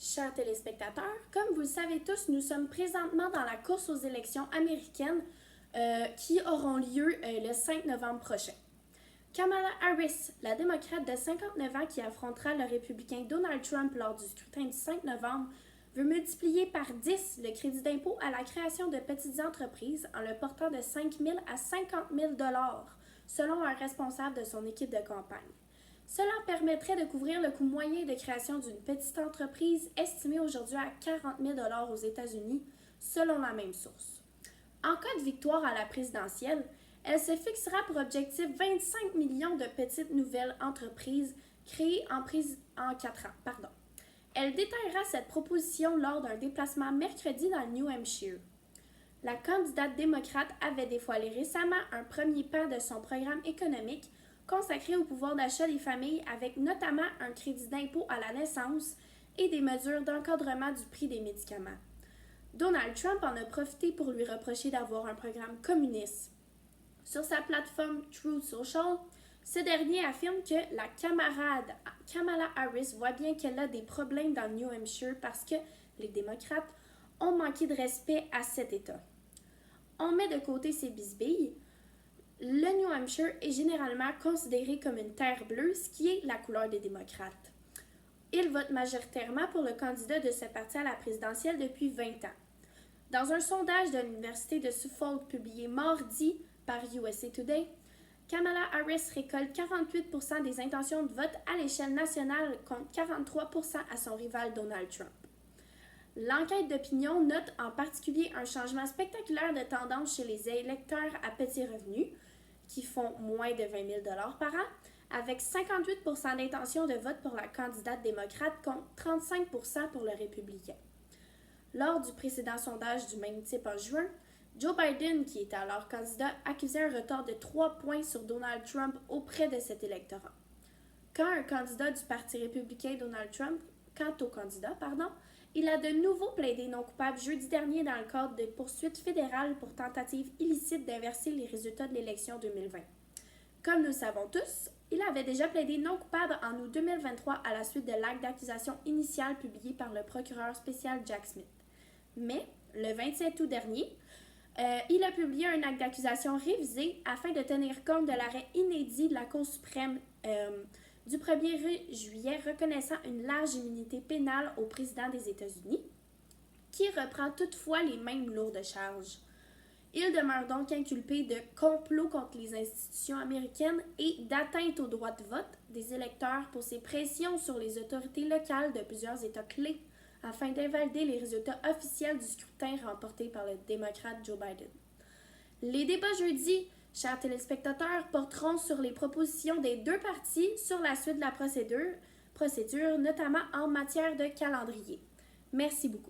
Chers téléspectateurs, comme vous le savez tous, nous sommes présentement dans la course aux élections américaines qui auront lieu le 5 novembre prochain. Kamala Harris, la démocrate de 59 ans qui affrontera le républicain Donald Trump lors du scrutin du 5 novembre, veut multiplier par 10 le crédit d'impôt à la création de petites entreprises en le portant de 5 000 à 50 000 selon un responsable de son équipe de campagne. Cela permettrait de couvrir le coût moyen de création d'une petite entreprise estimé aujourd'hui à 40 000 aux États-Unis, selon la même source. En cas de victoire à la présidentielle, elle se fixera pour objectif 25 millions de petites nouvelles entreprises créées en 4 ans. Elle détaillera cette proposition lors d'un déplacement mercredi dans le New Hampshire. La candidate démocrate avait dévoilé récemment un premier pas de son programme économique consacré au pouvoir d'achat des familles avec notamment un crédit d'impôt à la naissance et des mesures d'encadrement du prix des médicaments. Donald Trump en a profité pour lui reprocher d'avoir un programme communiste. Sur sa plateforme Truth Social, ce dernier affirme que la camarade Kamala Harris voit bien qu'elle a des problèmes dans le New Hampshire parce que les démocrates ont manqué de respect à cet État. On met de côté ces bisbilles. Le New Hampshire est généralement considéré comme une terre bleue, ce qui est la couleur des démocrates. Ils votent majoritairement pour le candidat de ce parti à la présidentielle depuis 20 ans. Dans un sondage de l'Université de Suffolk publié mardi par USA Today, Kamala Harris récolte 48% des intentions de vote à l'échelle nationale contre 43% à son rival Donald Trump. L'enquête d'opinion note en particulier un changement spectaculaire de tendance chez les électeurs à petits revenus, qui font moins de 20 000 par an, avec 58% d'intention de vote pour la candidate démocrate contre 35% pour le républicain. Lors du précédent sondage du même type en juin, Joe Biden, qui était alors candidat, accusait un retard de 3 points sur Donald Trump auprès de cet électorat. Quant au candidat du Parti républicain Donald Trump, il a de nouveau plaidé non coupable jeudi dernier dans le cadre de poursuites fédérales pour tentative illicite d'inverser les résultats de l'élection 2020. Comme nous le savons tous, il avait déjà plaidé non coupable en août 2023 à la suite de l'acte d'accusation initial publié par le procureur spécial Jack Smith. Mais, le 27 août dernier, il a publié un acte d'accusation révisé afin de tenir compte de l'arrêt inédit de la Cour suprême du 1er juillet reconnaissant une large immunité pénale au président des États-Unis, qui reprend toutefois les mêmes lourdes charges. Il demeure donc inculpé de complot contre les institutions américaines et d'atteinte au droit de vote des électeurs pour ses pressions sur les autorités locales de plusieurs États clés afin d'invalider les résultats officiels du scrutin remporté par le démocrate Joe Biden. Les débats jeudi, chers téléspectateurs, porteront sur les propositions des deux partis sur la suite de la procédure, notamment en matière de calendrier. Merci beaucoup.